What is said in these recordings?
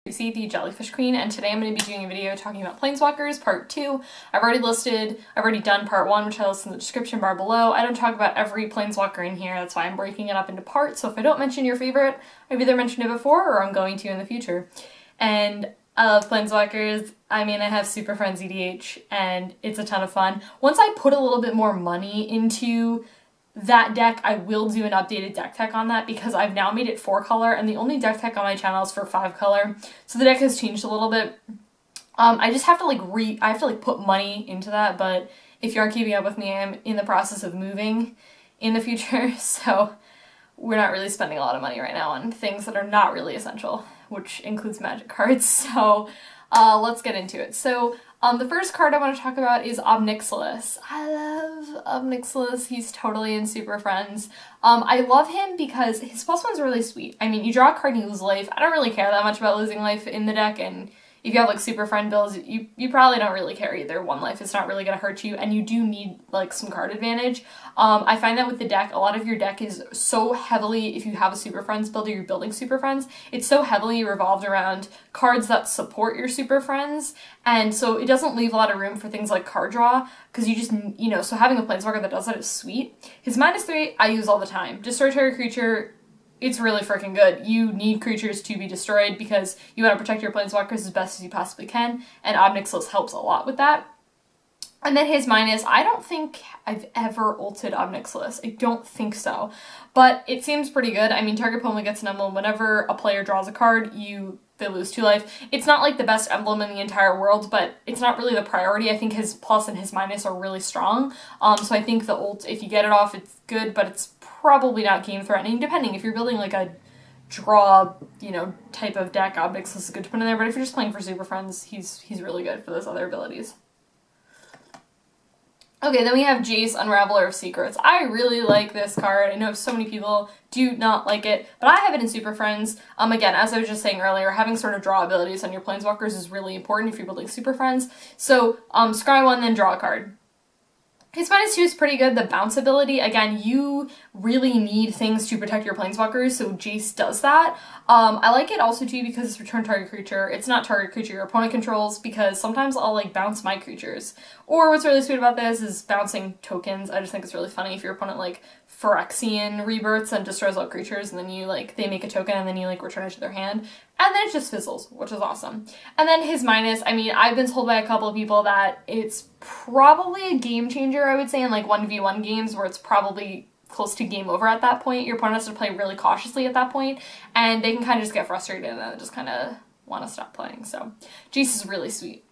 Tracy, the Jellyfish Queen, and today I'm going to be doing a video talking about Planeswalkers Part 2. I've already done Part 1, which I listed in the description bar below. I don't talk about every Planeswalker in here, that's why I'm breaking it up into parts, so if I don't mention your favorite, I've either mentioned it before or I'm going to in the future. And I love Planeswalkers. I mean, I have Super Friends EDH, and it's a ton of fun. Once I put a little bit more money into that deck, I will do an updated deck tech on that because I've now made it 4-color and the only deck tech on my channel is for 5-color. So the deck has changed a little bit. I just have to put money into that, but if you aren't keeping up with me, I'm in the process of moving in the future, so we're not really spending a lot of money right now on things that are not really essential, which includes magic cards. So let's get into it. So the first card I want to talk about is Nixilis. I love Nixilis. He's totally in Super Friends. I love him because his +1's really sweet. I mean, you draw a card and you lose life. I don't really care that much about losing life in the deck, and if you have like Super Friend builds, you probably don't really care either. 1 life is not really going to hurt you, and you do need like some card advantage. I find that with the deck, a lot of your deck is so heavily, if you have a Super Friends build or you're building Super Friends, it's so heavily revolved around cards that support your Super Friends, and so it doesn't leave a lot of room for things like card draw, because you just, so having a Planeswalker that does that is sweet. His -3, I use all the time. Destroy target creature. It's really freaking good. You need creatures to be destroyed because you want to protect your Planeswalkers as best as you possibly can, and Nixilis helps a lot with that. And then his -, I don't think I've ever ulted Nixilis. I don't think so. But it seems pretty good. I mean, target opponent gets an emblem. Whenever a player draws a card, they lose 2 life. It's not like the best emblem in the entire world, but it's not really the priority. I think his plus and his minus are really strong. So I think the ult, if you get it off, it's good, but it's probably not game threatening, depending. If you're building like a draw, type of deck, Nixilis is good to put in there, but if you're just playing for Super Friends, he's really good for those other abilities. Okay, then we have Jace, Unraveler of Secrets. I really like this card. I know so many people do not like it, but I have it in Super Friends. Again, as I was just saying earlier, having sort of draw abilities on your Planeswalkers is really important if you're building Super Friends. So, scry 1, then draw a card. His -2 is pretty good. The bounce ability, again, you really need things to protect your Planeswalkers, so Jace does that. I like it also too because it's return target creature. It's not target creature your opponent controls, because sometimes I'll like bounce my creatures. Or what's really sweet about this is bouncing tokens. I just think it's really funny if your opponent like Phyrexian rebirths and destroys all creatures, and then they make a token and then you return it to their hand. And then it just fizzles, which is awesome. And then his -, I mean, I've been told by a couple of people that it's probably a game changer, I would say, in like 1v1 games where it's probably close to game over at that point. Your opponent has to play really cautiously at that point, and they can kind of just get frustrated and then just kind of want to stop playing. So Jace is really sweet.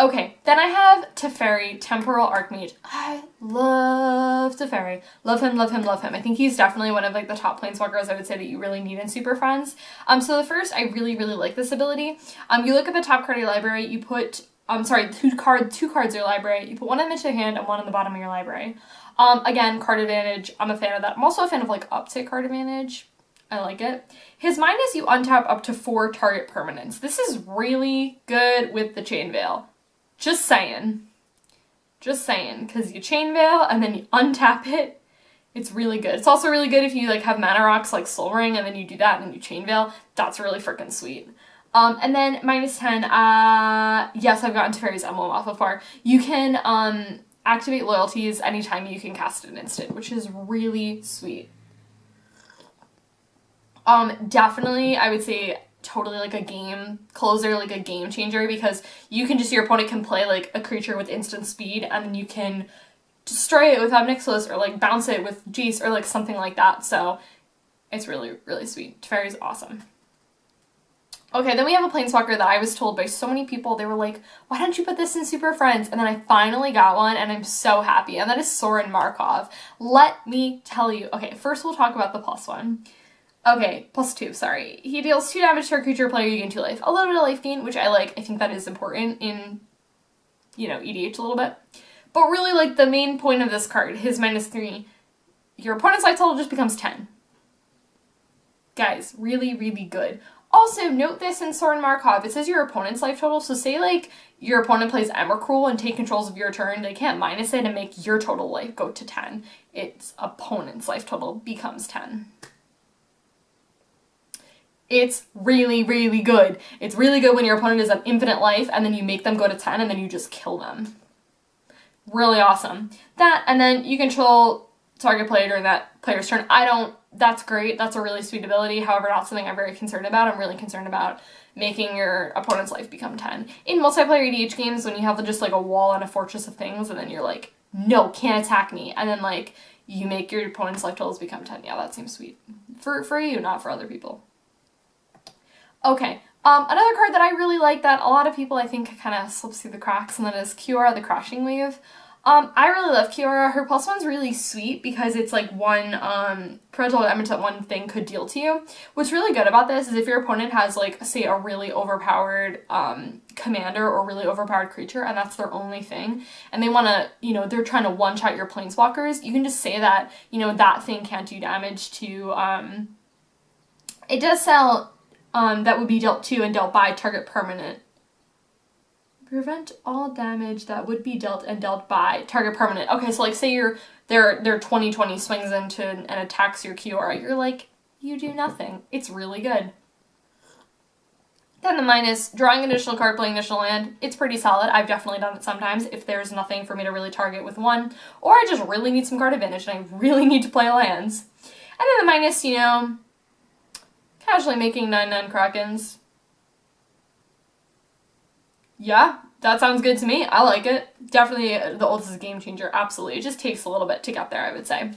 Okay, then I have Teferi, Temporal Archmage. I love Teferi. Love him, love him, love him. I think he's definitely one of like the top Planeswalkers I would say that you really need in Super Friends. So the first, I really, really like this ability. You look at the top card of your library, you put, two cards in your library, you put 1 of them into your hand and 1 on the bottom of your library. Again, card advantage, I'm a fan of that. I'm also a fan of like uptick card advantage. I like it. His -, you untap up to 4 target permanents. This is really good with the Chain Veil. Just saying, because you Chain Veil and then you untap it. It's really good. It's also really good if you like have mana rocks like Soul Ring and then you do that and then you Chain Veil. That's really freaking sweet. And then -10, yes, I've gotten Teferi's emblem off before. You can activate loyalties anytime you can cast an instant, which is really sweet. Definitely, I would say totally like a game closer, like a game changer, because your opponent can play like a creature with instant speed and then you can destroy it with Nixilis or like bounce it with Jace or like something like that. So it's really, really sweet. Teferi's awesome. Okay, then we have a Planeswalker that I was told by so many people, they were like, why don't you put this in Super Friends? And then I finally got one and I'm so happy, and that is Sorin Markov. Let me tell you. Okay, first we'll talk about the +1. Okay, +2, sorry. He deals 2 damage to a creature player, you gain 2 life. A little bit of life gain, which I like. I think that is important in, EDH a little bit. But really, like, the main point of this card, his -3, your opponent's life total just becomes 10. Guys, really, really good. Also, note this in Sorin Markov, it says your opponent's life total, so say, like, your opponent plays Emrakul and take controls of your turn, they can't minus it and make your total life go to 10. Its opponent's life total becomes 10. It's really, really good. It's really good when your opponent is at infinite life and then you make them go to 10 and then you just kill them. Really awesome. That, and then you control target player during that player's turn. That's great. That's a really sweet ability. However, not something I'm very concerned about. I'm really concerned about making your opponent's life become 10. In multiplayer EDH games, when you have just like a wall and a fortress of things, and then you're like, no, can't attack me. And then like, you make your opponent's life totals become 10. Yeah, that seems sweet. For you, not for other people. Okay, another card that I really like that a lot of people I think kind of slips through the cracks, and that is Kiora, the Crashing Wave. I really love Kiora. Her +1's really sweet because it's like one parental damage that one thing could deal to you. What's really good about this is if your opponent has like, say, a really overpowered commander or really overpowered creature, and that's their only thing, and they want to, you know, they're trying to one-shot your Planeswalkers, you can just say that, you know, that thing can't do damage to, it does sell, that would be dealt to and dealt by target permanent. Prevent all damage that would be dealt and dealt by target permanent. Okay, so like say their 20/20 swings into and attacks your Kiora. You're like, you do nothing. It's really good. Then the minus, drawing an additional card, playing additional land. It's pretty solid. I've definitely done it sometimes if there's nothing for me to really target with one, or I just really need some card advantage and I really need to play lands. And then the minus, you know, casually making 9/9 Krakens. Yeah, that sounds good to me. I like it. Definitely the ult is a game changer. Absolutely. It just takes a little bit to get there, I would say.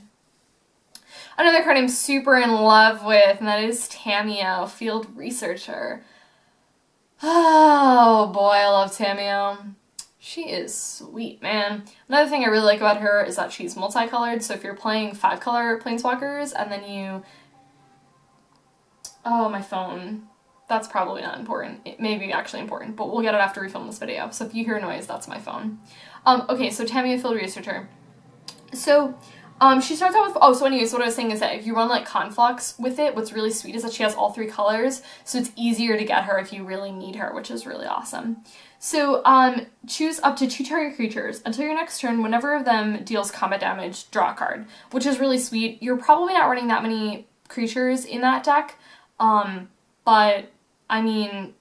Another card I'm super in love with, and that is Tamiyo, Field Researcher. Oh boy, I love Tamiyo. She is sweet, man. Another thing I really like about her is that she's multicolored, so if you're playing 5-color Planeswalkers and then you... Oh, my phone. That's probably not important. It may be actually important, but we'll get it after we film this video. So if you hear noise, that's my phone. Okay, so Tamiyo, Field Researcher. So, she starts out with, so anyways, what I was saying is that if you run like Conflux with it, what's really sweet is that she has all 3 colors, so it's easier to get her if you really need her, which is really awesome. So, choose up to 2 target creatures. Until your next turn, whenever of them deals combat damage, draw a card, which is really sweet. You're probably not running that many creatures in that deck, but I mean,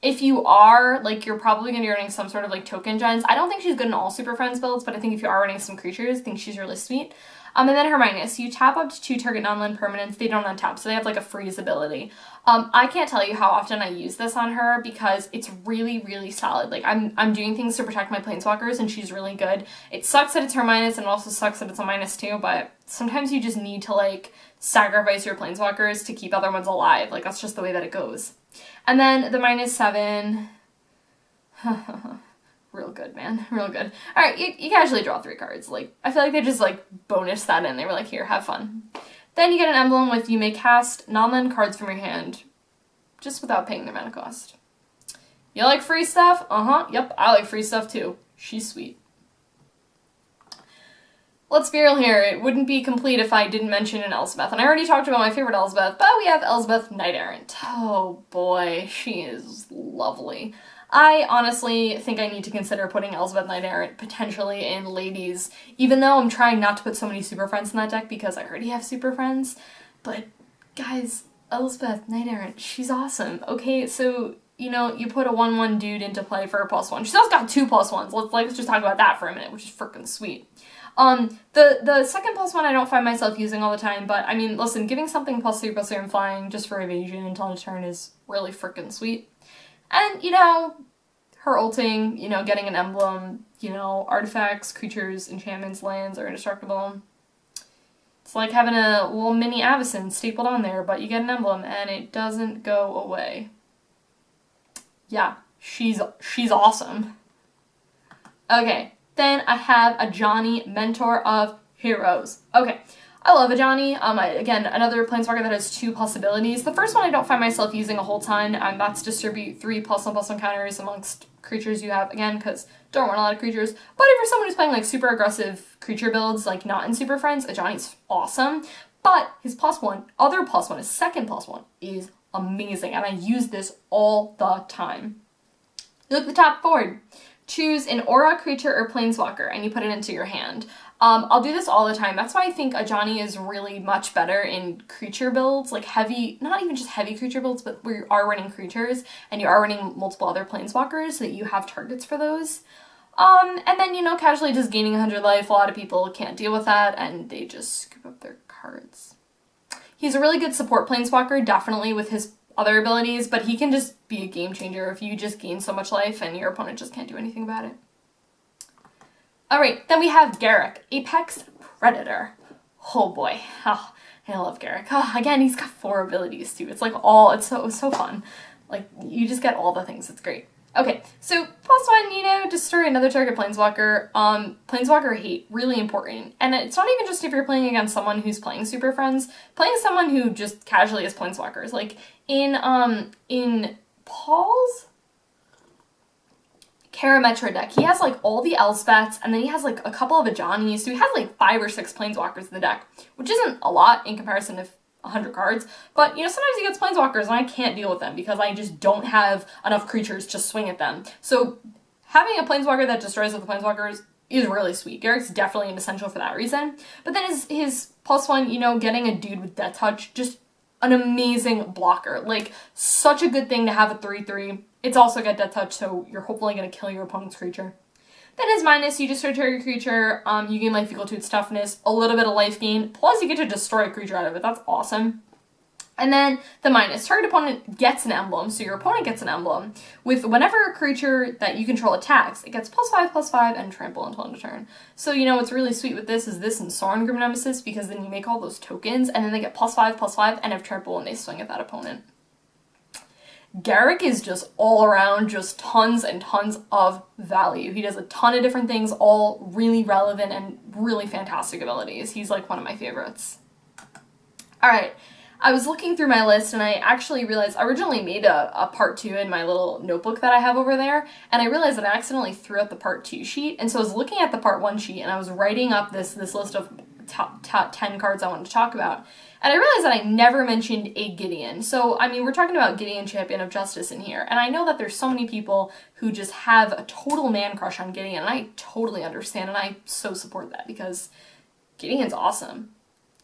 if you are, like, you're probably going to be running some sort of, like, token gens. I don't think she's good in all Super Friends builds, but I think if you are running some creatures, I think she's really sweet. And then her minus, you tap up to 2 target non-land permanents. They don't untap, so they have, like, a freeze ability. I can't tell you how often I use this on her because it's really, really solid. Like, I'm doing things to protect my Planeswalkers, and she's really good. It sucks that it's her minus, and it also sucks that it's a -2, but sometimes you just need to, like, sacrifice your Planeswalkers to keep other ones alive. Like, that's just the way that it goes. And then the -7. Real good, man. Real good. Alright, you casually draw 3 cards. Like, I feel like they just, like, bonus that in. They were like, here, have fun. Then you get an emblem with you may cast non-land cards from your hand, just without paying their mana cost. You like free stuff? Yep, I like free stuff too. She's sweet. Let's be real here, it wouldn't be complete if I didn't mention an Elspeth, and I already talked about my favorite Elspeth, but we have Elspeth Knight-Errant. Oh boy, she is lovely. I honestly think I need to consider putting Elspeth Knight-Errant potentially in ladies, even though I'm trying not to put so many Super Friends in that deck because I already have Super Friends, but guys, Elspeth Knight-Errant, she's awesome. Okay, so, you know, you put a 1/1 dude into play for a +1. She's also got 2 +1s. Let's just talk about that for a minute, which is freaking sweet. The second +1 I don't find myself using all the time, but I mean, listen, giving something +3/+3 and flying just for evasion until a turn is really freaking sweet. And, you know, her ulting, you know, getting an emblem, you know, artifacts, creatures, enchantments, lands are indestructible. It's like having a little mini Avacyn stapled on there, but you get an emblem and it doesn't go away. Yeah, she's awesome. Okay. Then I have Ajani, Mentor of Heroes. Okay, I love Ajani. Again, another Planeswalker that has 2 possibilities. The first one I don't find myself using a whole ton. That's distribute 3 +1/+1 counters amongst creatures you have. Again, because don't run a lot of creatures. But if you're someone who's playing like super aggressive creature builds, like not in Super Friends, Ajani's awesome. But his other +1, his second +1 is amazing, and I use this all the time. You look at the top board. Choose an aura, creature, or planeswalker, and you put it into your hand. I'll do this all the time. That's why I think Ajani is really much better in creature builds, like heavy, not even just heavy creature builds, but where you are running creatures and you are running multiple other planeswalkers so that you have targets for those. And then, you know, casually just gaining 100 life, a lot of people can't deal with that and they just scoop up their cards. He's a really good support planeswalker, definitely with his other abilities, but he can just be a game changer if you just gain so much life and your opponent just can't do anything about it. Alright, then we have Garruk, Apex Predator. Oh boy, oh, I love Garruk. Oh, again, he's got 4 abilities too. It's like it's so fun. Like, you just get all the things, it's great. Okay, so +1, you know, destroy another target planeswalker. Planeswalker hate, really important. And it's not even just if you're playing against someone who's playing Super Friends, playing someone who just casually has planeswalkers. Like, in Paul's Karametra deck, he has like all the Elspeths, and then he has like a couple of Ajanis, so he has like 5 or 6 planeswalkers in the deck, which isn't a lot in comparison to 100 cards, but you know, sometimes he gets planeswalkers and I can't deal with them because I just don't have enough creatures to swing at them. So having a planeswalker that destroys with the planeswalkers is really sweet. Garruk's definitely an essential for that reason. But then his +1, you know, getting a dude with Death Touch, just an amazing blocker. Like, such a good thing to have a 3/3. It's also got Death Touch, so you're hopefully going to kill your opponent's creature. Then his minus, you destroy target creature, you gain life equal to its toughness, a little bit of life gain, plus you get to destroy a creature out of it. That's awesome. And then the minus, target opponent gets an emblem, so your opponent gets an emblem. With whenever a creature that you control attacks, it gets +5/+5 and trample until end of turn. So, you know, what's really sweet with this is this and Sorin Grim Nemesis, because then you make all those tokens, and then they get +5/+5 and have trample when they swing at that opponent. Garruk is just all around, just tons and tons of value. He does a ton of different things, all really relevant and really fantastic abilities. He's like one of my favorites. Alright, I was looking through my list and I actually realized I originally made a part 2 in my little notebook that I have over there, and I realized that I accidentally threw out the part 2 sheet, and so I was looking at the part 1 sheet and I was writing up this list of top 10 cards I wanted to talk about. And I realized that I never mentioned a Gideon. So, I mean, we're talking about Gideon, Champion of Justice in here. And I know that there's so many people who just have a total man crush on Gideon. And I totally understand. And I so support that because Gideon's awesome.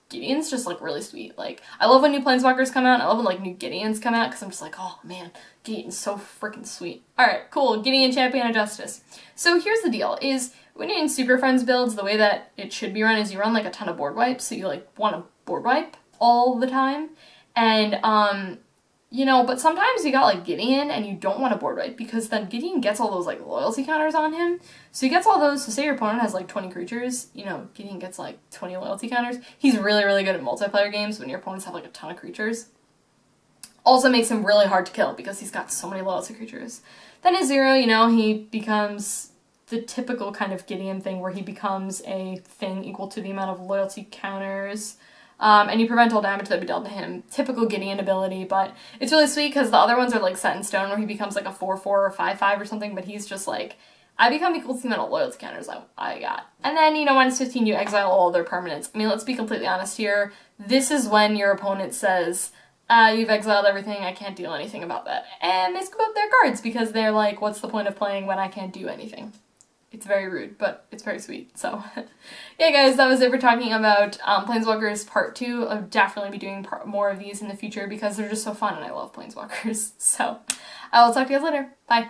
Gideon's just, like, really sweet. Like, I love when new Planeswalkers come out. I love when, like, new Gideons come out because I'm just like, oh, man, Gideon's so freaking sweet. Alright, cool. Gideon, Champion of Justice. So here's the deal, is when you're in Super Friends builds, the way that it should be run is you run, like, a ton of board wipes. So you, like, want to board wipe all the time, and you know, but sometimes you got like Gideon and you don't want to board wipe because then Gideon gets all those like loyalty counters on him. So he gets all those, so say your opponent has like 20 creatures, you know, Gideon gets like 20 loyalty counters. He's really, really good at multiplayer games when your opponents have like a ton of creatures. Also makes him really hard to kill because he's got so many loyalty creatures. Then his 0, you know, he becomes the typical kind of Gideon thing where he becomes a thing equal to the amount of loyalty counters. And you prevent all damage that would be dealt to him. Typical Gideon ability, but it's really sweet because the other ones are like set in stone where he becomes like a 4/4 or 5/5 or something, but he's just like, I become equal to the amount of loyalty counters I got. And then, you know, -15, you exile all their permanents. I mean, let's be completely honest here. This is when your opponent says, you've exiled everything, I can't do anything about that. And they scoop up their cards because they're like, what's the point of playing when I can't do anything? It's very rude, but it's very sweet. So, yeah guys, that was it for talking about Planeswalkers Part 2. I'll definitely be doing more of these in the future because they're just so fun and I love Planeswalkers. So, I will talk to you guys later. Bye!